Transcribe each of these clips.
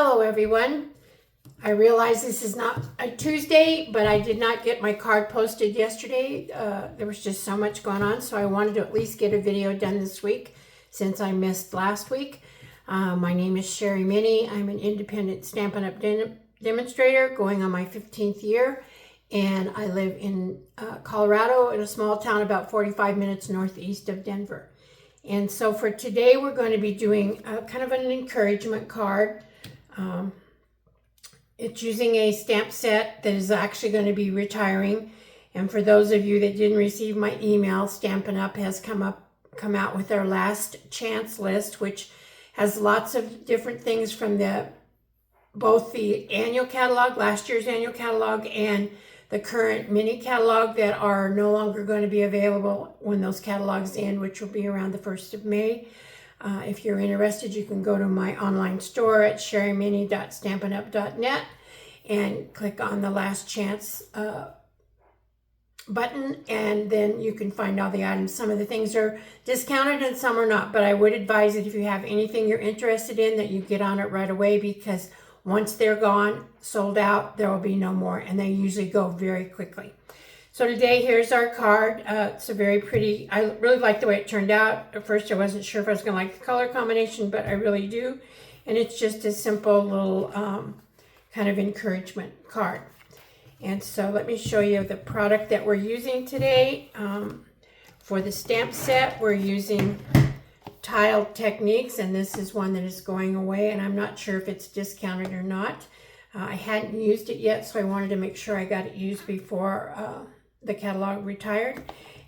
Hello everyone. I realize this is not a Tuesday, but I did not get my card posted yesterday. There was just so much going on, so I wanted to at least get a video done this week since I missed last week. My name is Sherry Minnie. I'm an independent Stampin' Up! Demonstrator going on my 15th year, and I live in Colorado in a small town about 45 minutes northeast of Denver. And so for today, we're going to be doing kind of an encouragement card. It's using a stamp set that is actually going to be retiring. And for those of you that didn't receive my email, Stampin' Up! Has come out with their last chance list, which has lots of different things from both the annual catalog, last year's annual catalog, and the current mini catalog that are no longer going to be available when those catalogs end, which will be around the 1st of May. If you're interested, you can go to my online store at sherrymini.stampinup.net and click on the last chance button, and then you can find all the items. Some of the things are discounted and some are not, but I would advise that if you have anything you're interested in, that you get on it right away, because once they're gone, sold out, there will be no more, and they usually go very quickly. So today, here's our card. It's a very pretty, I really like the way it turned out. At first, I wasn't sure if I was going to like the color combination, but I really do. And it's just a simple little kind of encouragement card. And so let me show you the product that we're using today. For the stamp set, we're using Tiled Techniques, and this is one that is going away, and I'm not sure if it's discounted or not. I hadn't used it yet, so I wanted to make sure I got it used before the catalog retired.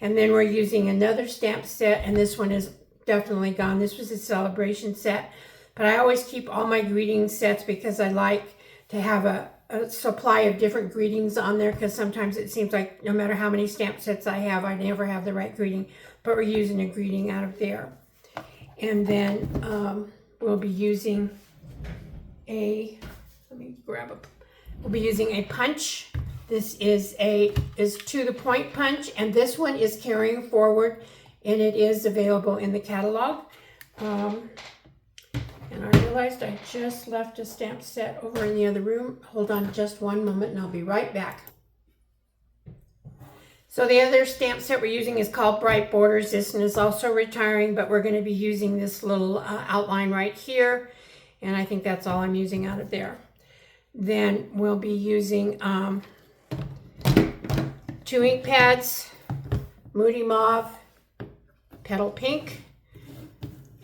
And then we're using another stamp set, and this one is definitely gone. This was a celebration set, but I always keep all my greeting sets because I like to have a supply of different greetings on there, because sometimes it seems like no matter how many stamp sets I have, I never have the right greeting, but we're using a greeting out of there. And then we'll be using we'll be using a punch. This is to the point punch, and this one is carrying forward, and it is available in the catalog. And I realized I just left a stamp set over in the other room. Hold on just one moment and I'll be right back. So the other stamp set we're using is called Bright Borders. This one is also retiring, but we're going to be using this little outline right here, and I think that's all I'm using out of there. Then we'll be using 2 ink pads, Moody Mauve, Petal Pink,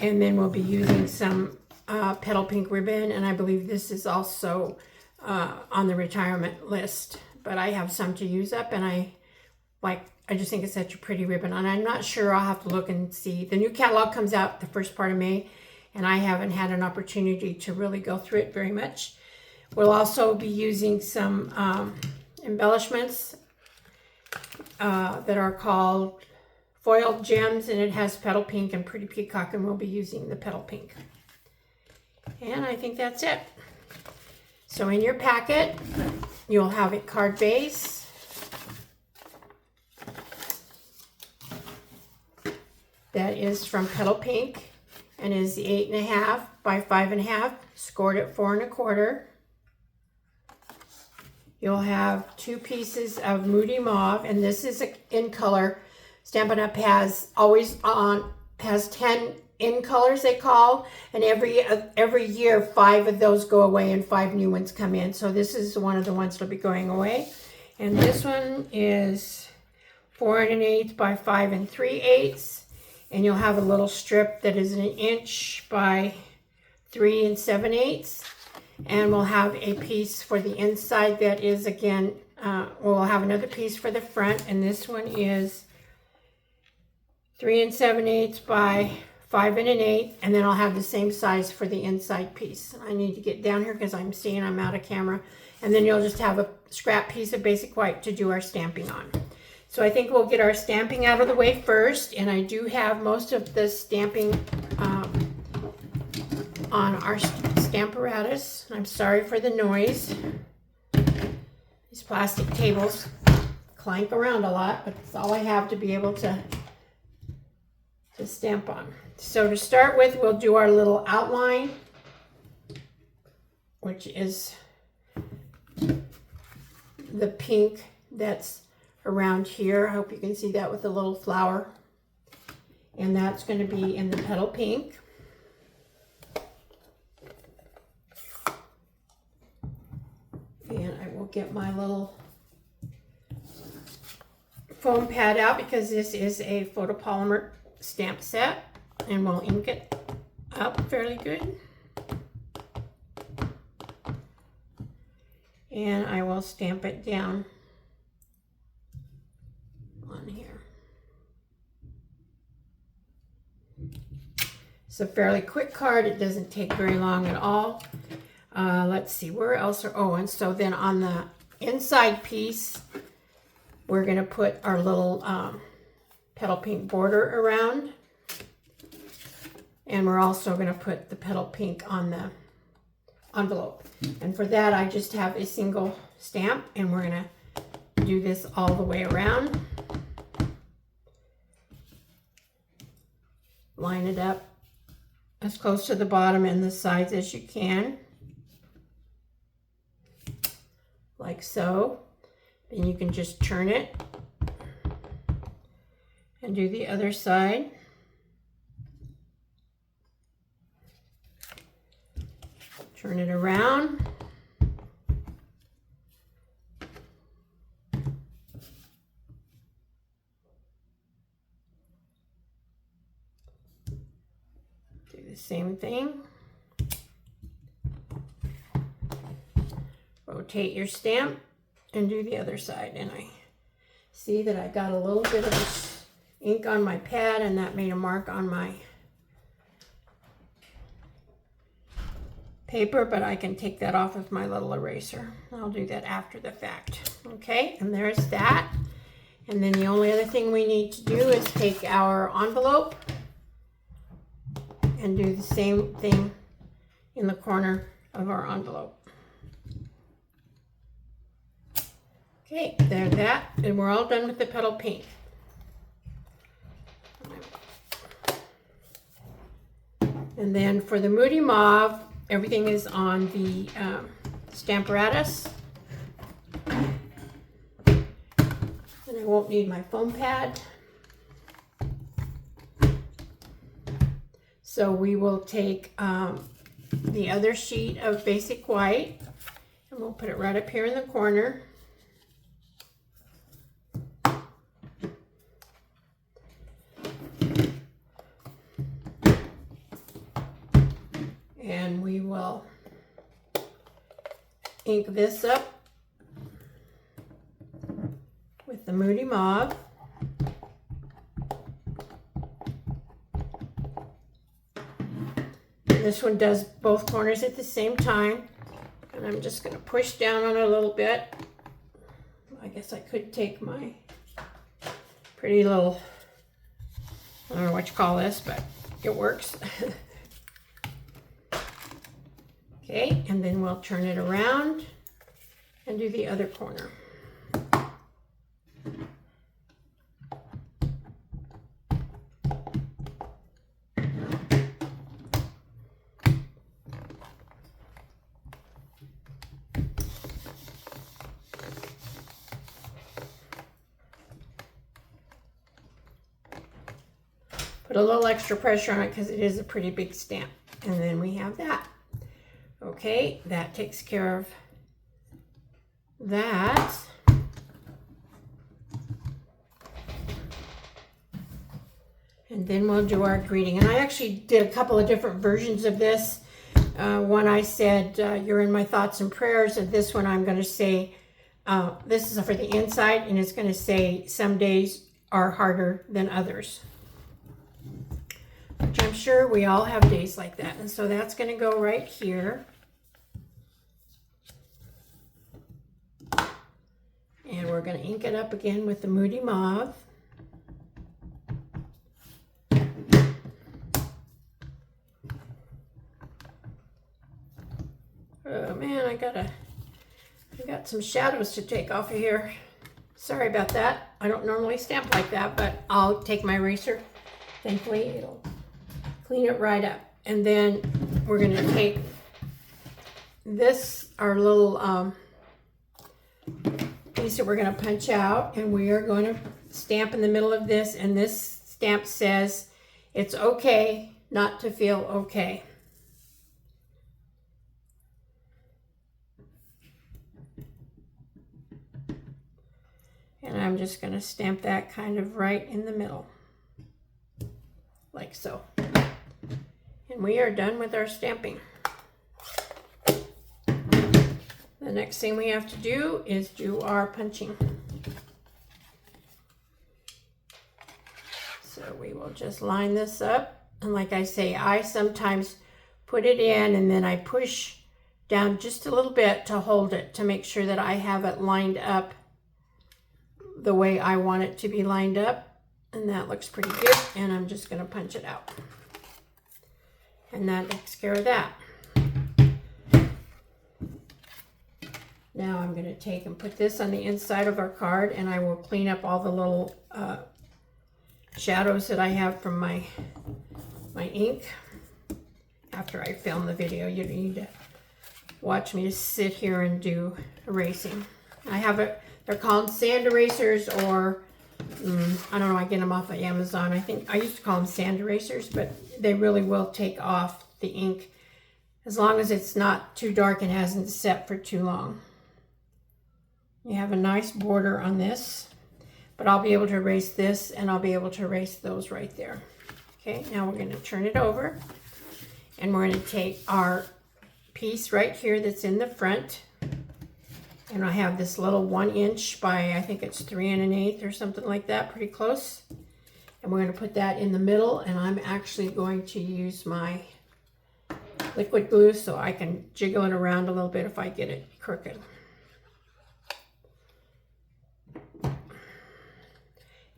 and then we'll be using some Petal Pink ribbon, and I believe this is also on the retirement list, but I have some to use up, and I just think it's such a pretty ribbon, and I'm not sure. I'll have to look and see. The new catalog comes out the first part of May, and I haven't had an opportunity to really go through it very much. We'll also be using some embellishments that are called Foiled Gems, and it has Petal Pink and Pretty Peacock, and we'll be using the Petal Pink. And I think that's it. So in your packet, you'll have a card base. That is from Petal Pink and is the 8.5 by 5.5, scored at 4 1/4. You'll have 2 pieces of Moody Mauve, and this is in color. Stampin' Up! Has 10 in colors, they call, and every year 5 of those go away and 5 new ones come in. So this is one of the ones that'll be going away. And this one is 4 1/8 by 5 3/8. And you'll have a little strip that is 1 inch by 3 7/8. And we'll have a piece for the inside that is, again, we'll have another piece for the front. And this one is 3 7/8 by 5 1/8. And then I'll have the same size for the inside piece. I need to get down here because I'm seeing I'm out of camera. And then you'll just have a scrap piece of basic white to do our stamping on. So I think we'll get our stamping out of the way first, and I do have most of the stamping on our stamparatus. I'm sorry for the noise. These plastic tables clank around a lot, but it's all I have to be able to stamp on. So to start with, we'll do our little outline. which is the pink that's around here. I hope you can see that with the little flower. And that's going to be in the petal pink. And I will get my little foam pad out because this is a photopolymer stamp set, and we'll ink it up fairly good. And I will stamp it down on here. It's a fairly quick card. It doesn't take very long at all. Let's see, where else are, oh, and so then on the inside piece, we're going to put our little petal pink border around. And we're also going to put the petal pink on the envelope. And for that, I just have a single stamp, and we're going to do this all the way around. Line it up as close to the bottom and the sides as you can. Like so. Then you can just turn it and do the other side. Turn it around. Do the same thing. Rotate your stamp and do the other side. And I see that I got a little bit of ink on my pad, and that made a mark on my paper, but I can take that off with my little eraser. I'll do that after the fact. Okay, and there's that. And then the only other thing we need to do is take our envelope and do the same thing in the corner of our envelope. Okay, there's that, and we're all done with the petal pink. And then for the Moody Mauve, everything is on the Stamparatus. And I won't need my foam pad. So we will take the other sheet of basic white, and we'll put it right up here in the corner. And we will ink this up with the Moody Mauve. This one does both corners at the same time. And I'm just going to push down on it a little bit. I guess I could take my pretty little, I don't know what you call this, but it works. Okay, and then we'll turn it around and do the other corner. Put a little extra pressure on it because it is a pretty big stamp. And then we have that. Okay, that takes care of that. And then we'll do our greeting. And I actually did a couple of different versions of this. One I said, you're in my thoughts and prayers. And this one I'm going to say, this is for the inside. And it's going to say, some days are harder than others. Which I'm sure we all have days like that. And so that's going to go right here. And we're going to ink it up again with the Moody Mauve. Oh man, I got some shadows to take off of here. Sorry about that. I don't normally stamp like that, but I'll take my eraser. Thankfully, it'll clean it right up. And then we're going to take this, our little piece that we're going to punch out, and we are going to stamp in the middle of this, and this stamp says it's okay not to feel okay. And I'm just going to stamp that kind of right in the middle, like so. And we are done with our stamping. The next thing we have to do is do our punching. So we will just line this up. And like I say, I sometimes put it in and then I push down just a little bit to hold it, to make sure that I have it lined up the way I want it to be lined up. And that looks pretty good. And I'm just going to punch it out. And that takes care of that. Now I'm going to take and put this on the inside of our card, and I will clean up all the little shadows that I have from my ink after I film the video. You need to watch me sit here and do erasing. I have they're called sand erasers, or I don't know, I get them off of Amazon. I think I used to call them sand erasers, but they really will take off the ink as long as it's not too dark and hasn't set for too long. You have a nice border on this, but I'll be able to erase this, and I'll be able to erase those right there. Okay, now we're going to turn it over, and we're going to take our piece right here that's in the front, and I have this little 1 inch by, I think it's 3 1/8 or something like that, pretty close. And we're going to put that in the middle, and I'm actually going to use my liquid glue so I can jiggle it around a little bit if I get it crooked.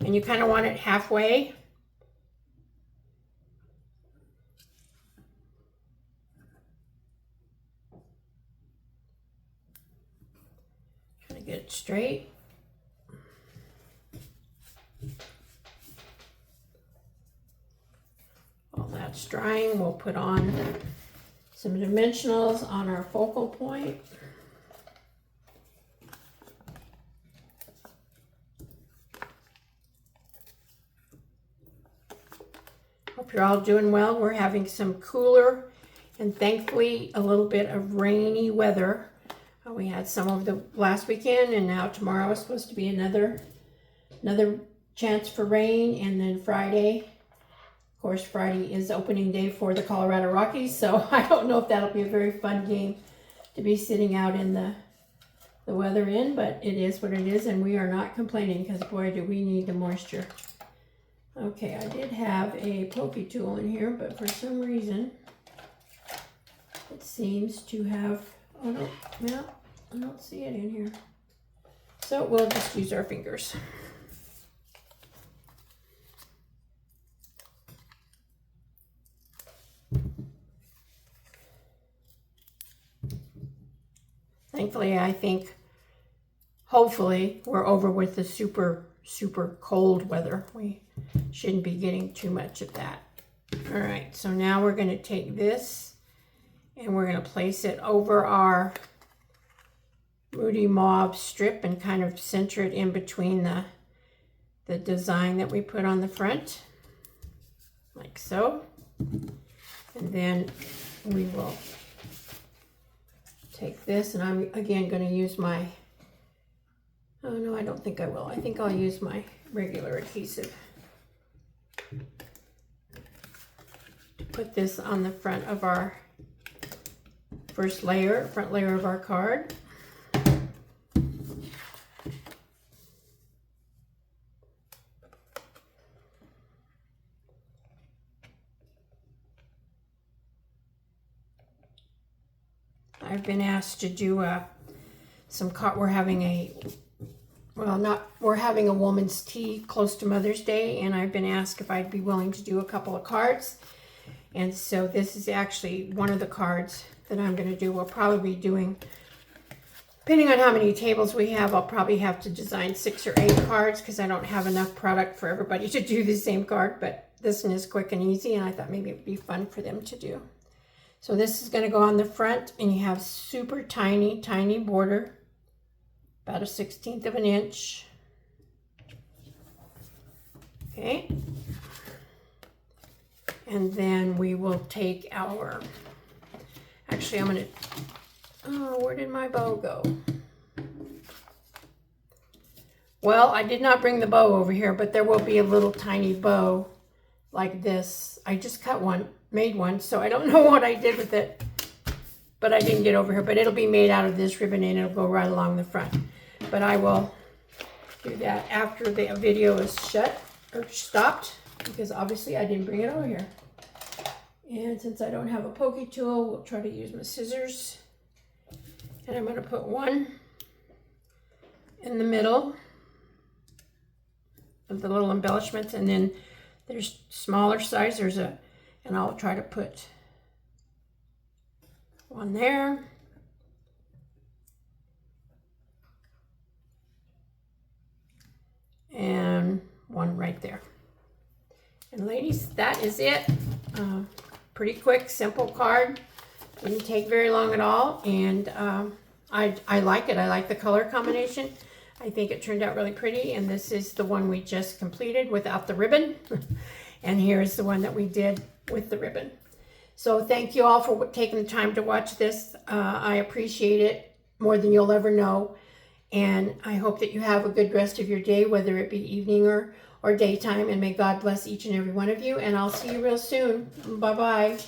And you kind of want it halfway. Trying to get it straight. While that's drying, we'll put on some dimensionals on our focal point. Hope you're all doing well. We're having some cooler and thankfully a little bit of rainy weather. We had some over the last weekend, and now tomorrow is supposed to be another chance for rain. And then Friday, of course, Friday is opening day for the Colorado Rockies, so I don't know if that'll be a very fun game to be sitting out in the weather in, but it is what it is, and we are not complaining because boy do we need the moisture. Okay, I did have a pokey tool in here, but for some reason it seems to have, oh no, no, I don't see it in here. So we'll just use our fingers. Thankfully, I think, hopefully, we're over with the super cold weather. We shouldn't be getting too much of that. All right, so now we're going to take this and we're going to place it over our Moody Mauve strip and kind of center it in between the design that we put on the front, like so. And then we will take this, and I'm again going to use my, oh no, I don't think I will. I think I'll use my regular adhesive to put this on the front of our front layer of our card. I've been asked to do we're having a woman's tea close to Mother's Day, and I've been asked if I'd be willing to do a couple of cards. And so this is actually one of the cards that I'm going to do. We'll probably be doing, depending on how many tables we have, I'll probably have to design 6 or 8 cards because I don't have enough product for everybody to do the same card, but this one is quick and easy, and I thought maybe it would be fun for them to do. So this is going to go on the front, and you have super tiny, tiny border, about a 1/16 of an inch. Okay. And then we will take our, actually I'm going to, oh, where did my bow go? Well, I did not bring the bow over here, but there will be a little tiny bow like this. I just cut one, made one, so I don't know what I did with it, but I didn't get over here. But it'll be made out of this ribbon, and it'll go right along the front. But I will do that after the video is shut or stopped, because obviously I didn't bring it over here. And since I don't have a pokey tool, we'll try to use my scissors. And I'm going to put one in the middle of the little embellishments, and then there's smaller size. And I'll try to put one there. And one right there. And ladies, that is it. Pretty quick, simple card. Didn't take very long at all, and I like it. I like the color combination. I think it turned out really pretty, and this is the one we just completed without the ribbon. And here's the one that we did with the ribbon. So thank you all for taking the time to watch this. I appreciate it more than you'll ever know. And I hope that you have a good rest of your day, whether it be evening or daytime. And may God bless each and every one of you. And I'll see you real soon. Bye-bye.